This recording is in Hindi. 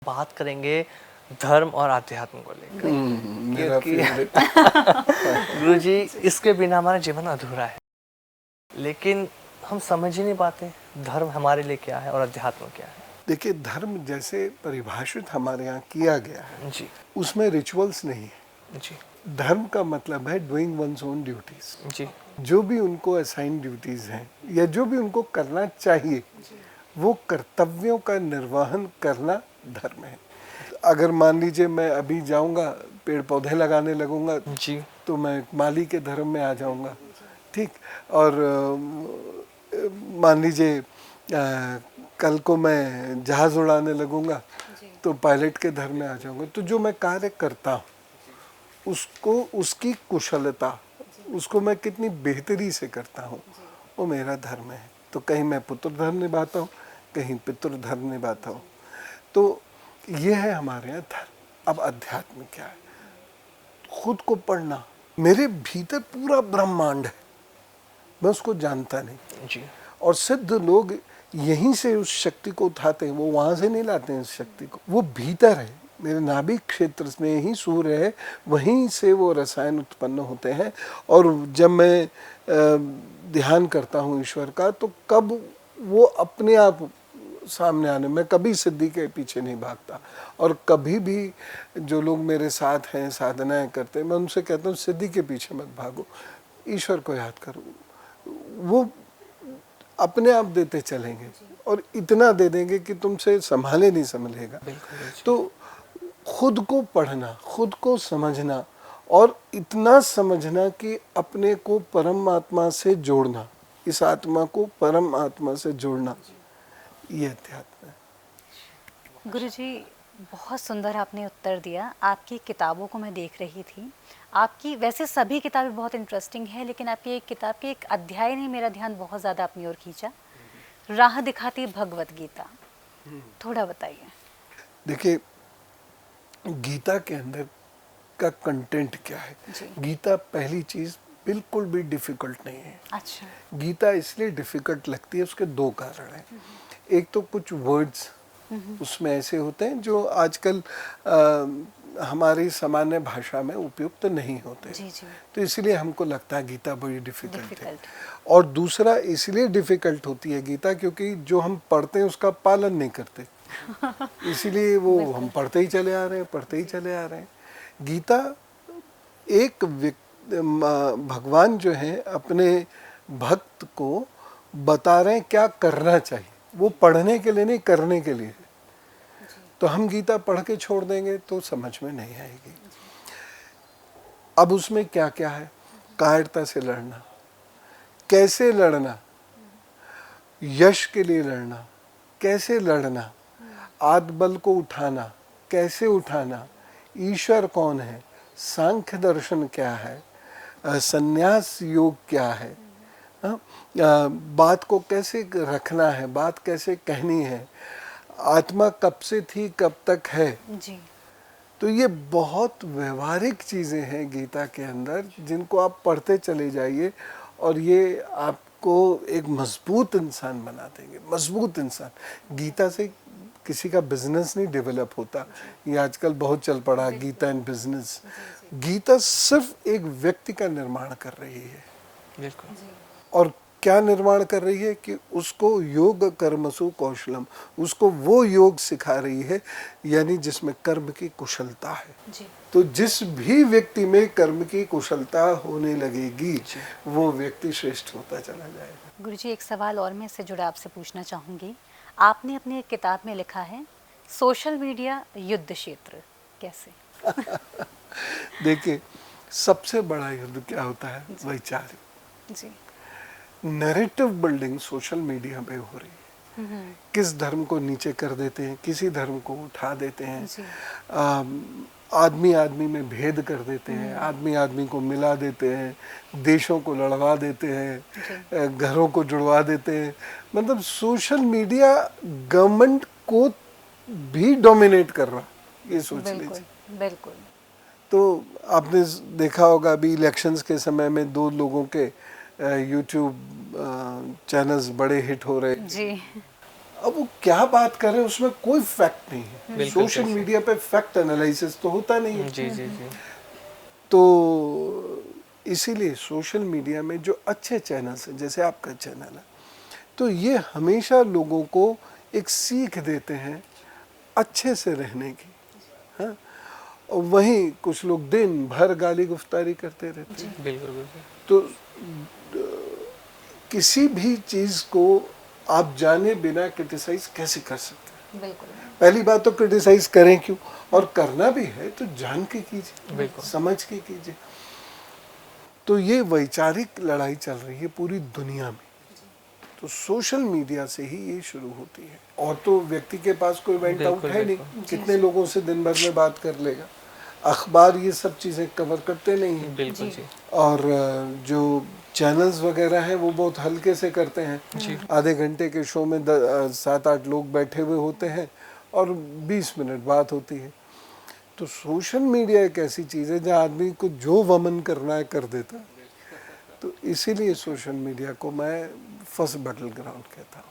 बात करेंगे धर्म और आध्यात्म को लेकर, मेरा क्योंकि गुरुजी इसके बिना हमारा जीवन अधूरा है। लेकिन हम समझ ही नहीं पाते धर्म हमारे लिए क्या है और अध्यात्म क्या है। देखिए, धर्म जैसे परिभाषित हमारे यहाँ किया गया है जी उसमें रिचुअल्स नहीं है। जी धर्म का मतलब है डूइंग वंस ओन ड्यूटीज। जी जो भी उनको असाइन ड्यूटीज हैं या जो भी उनको करना चाहिए वो कर्तव्यों का निर्वहन करना धर्म है। अगर मान लीजिए मैं अभी जाऊंगा पेड़ पौधे लगाने लगूंगा जी तो मैं माली के धर्म में आ जाऊंगा, ठीक। और मान लीजिए कल को मैं जहाज उड़ाने लगूंगा तो पायलट के धर्म में आ जाऊंगा। तो जो मैं कार्य करता हूँ उसको, उसकी कुशलता, उसको मैं कितनी बेहतरी से करता हूँ वो मेरा धर्म है। तो कहीं मैं पुत्र धर्म निभाता हूँ, कहीं पितृ धर्म निभाता हूँ। तो ये है हमारे यहाँ धर्म। अब अध्यात्म क्या है? खुद को पढ़ना। मेरे भीतर पूरा ब्रह्मांड है, मैं उसको जानता नहीं। जी और सिद्ध लोग यहीं से उस शक्ति को उठाते हैं, वो वहां से नहीं लाते हैं उस शक्ति को। वो भीतर है, मेरे नाभिक क्षेत्र में ही सूर्य है, वहीं से वो रसायन उत्पन्न होते हैं। और जब मैं ध्यान करता हूँ ईश्वर का तो कब वो अपने आप सामने आने, मैं कभी सिद्धि के पीछे नहीं भागता। और कभी भी जो लोग मेरे साथ हैं साधनाएं करते हैं मैं उनसे कहता हूँ सिद्धि के पीछे मत भागो, ईश्वर को याद करो, वो अपने आप देते चलेंगे और इतना दे देंगे कि तुमसे संभाले नहीं संभलेगा। तो खुद को पढ़ना, खुद को समझना और इतना समझना कि अपने को परम आत्मा से जोड़ना, इस आत्मा को परम आत्मा से जोड़ना, ये अध्यात्म है। गुरुजी, बहुत सुंदर आपने उत्तर दिया। आपकी किताबों को मैं देख रही थी, आपकी वैसे सभी किताबें बहुत इंटरेस्टिंग है, लेकिन आपकी एक किताब के एक अध्याय ने मेरा ध्यान बहुत ज़्यादा अपनी ओर खींचा, राह दिखाती भगवत गीता। थोड़ा बताइए। देखिए, गीता के अंदर का कंटेंट क्या है? गीता पहली चीज बिल्कुल भी डिफिकल्ट नहीं है। अच्छा। गीता इसलिए डिफिकल्ट लगती है, उसके दो कारण हैं। एक तो कुछ वर्ड्स उसमें ऐसे होते हैं जो आजकल हमारी सामान्य भाषा में उपयुक्त नहीं होते। जी जी। तो इसलिए हमको लगता है गीता बड़ी डिफिकल्ट है। और दूसरा इसलिए डिफिकल्ट होती है गीता क्योंकि जो हम पढ़ते हैं उसका पालन नहीं करते। इसीलिए वो हम पढ़ते ही चले आ रहे हैं, पढ़ते ही चले आ रहे हैं। गीता एक भगवान जो है अपने भक्त को बता रहे हैं क्या करना चाहिए, वो पढ़ने के लिए नहीं करने के लिए। तो हम गीता पढ़ के छोड़ देंगे तो समझ में नहीं आएगी। अब उसमें क्या क्या है? कायरता से लड़ना, कैसे लड़ना, यश के लिए लड़ना, कैसे लड़ना, आत्मबल को उठाना, कैसे उठाना, ईश्वर कौन है, सांख्य दर्शन क्या है, संन्यास योग क्या है, बात को कैसे रखना है, बात कैसे कहनी है, आत्मा कब से थी कब तक है जी। तो ये बहुत व्यवहारिक चीज़ें हैं गीता के अंदर जिनको आप पढ़ते चले जाइए और ये आपको एक मजबूत इंसान बना देंगे। मजबूत इंसान। गीता से किसी का बिजनेस नहीं डेवलप होता। ये आजकल बहुत चल पड़ा गीता एंड बिजनेस। गीता सिर्फ एक व्यक्ति का निर्माण कर रही है। बिल्कुल। और क्या निर्माण कर रही है कि उसको योग कर्मसु कौशलम, उसको वो योग सिखा रही है यानी जिसमें कर्म की कुशलता है। जी। तो जिस भी व्यक्ति में कर्म की कुशलता होने लगेगी वो व्यक्ति श्रेष्ठ होता चला जाएगा। गुरुजी, एक सवाल और मैं इससे जुड़ा आपसे पूछना चाहूँगी। आपने अपनी एक किताब में लिखा है सोशल मीडिया युद्ध क्षेत्र, कैसे? देखिए, सबसे बड़ा युद्ध क्या होता है? वैचारिक। जी। नैरेटिव बिल्डिंग सोशल मीडिया पे हो रही है। किस धर्म को नीचे कर देते हैं, किसी धर्म को उठा देते हैं, आदमी आदमी में भेद कर देते हैं, आदमी आदमी को मिला देते हैं, देशों को लड़वा देते हैं, घरों को जुड़वा देते हैं। मतलब सोशल मीडिया गवर्नमेंट को भी डोमिनेट कर रहा, ये सोच लीजिए। बिल्कुल। तो आपने देखा होगा अभी इलेक्शंस के समय में दो लोगों के यूट्यूब चैनल्स बड़े हिट हो रहे जी। अब वो क्या बात कर रहे हैं उसमें कोई फैक्ट नहीं है। बिल्कुल सोशल सही। मीडिया पे फैक्ट एनालिसिस तो होता नहीं है। जी जी जी। तो इसीलिए सोशल मीडिया में जो अच्छे चैनल्स हैं, जैसे आपका चैनल है, तो ये हमेशा लोगों को एक सीख देते हैं अच्छे से रहने की। हाँ, और वहीं कुछ लोग दिन भर गाली गुफ्तारी करते रहते हैं। बिल्कुल बिल्कुल। तो किसी भी चीज़ को आप जाने बिना क्रिटिसाइज कैसे कर सकते हैं? बिल्कुल। पहली बात तो क्रिटिसाइज करें क्यों, और करना भी है तो जान के कीजिए, बिल्कुल। समझ के कीजिए। तो ये वैचारिक लड़ाई चल रही है पूरी दुनिया में, तो सोशल मीडिया से ही ये शुरू होती है। और तो व्यक्ति के पास कोई वेंट आउट बिल्कुल, है नहीं, बिल्कुल। कितने लोगों से दिन भर में बात कर लेगा। अखबार ये सब चीज़ें कवर करते नहीं हैं। बिल्कुल जी। जी। और जो चैनल्स वगैरह हैं वो बहुत हल्के से करते हैं। आधे घंटे के शो में 7-8 लोग बैठे हुए होते हैं और 20 मिनट बात होती है। तो सोशल मीडिया एक ऐसी चीज़ है जहाँ आदमी को जो वमन करना है कर देता है। तो इसीलिए सोशल मीडिया को मैं फर्स्ट बैटल ग्राउंड कहता हूँ।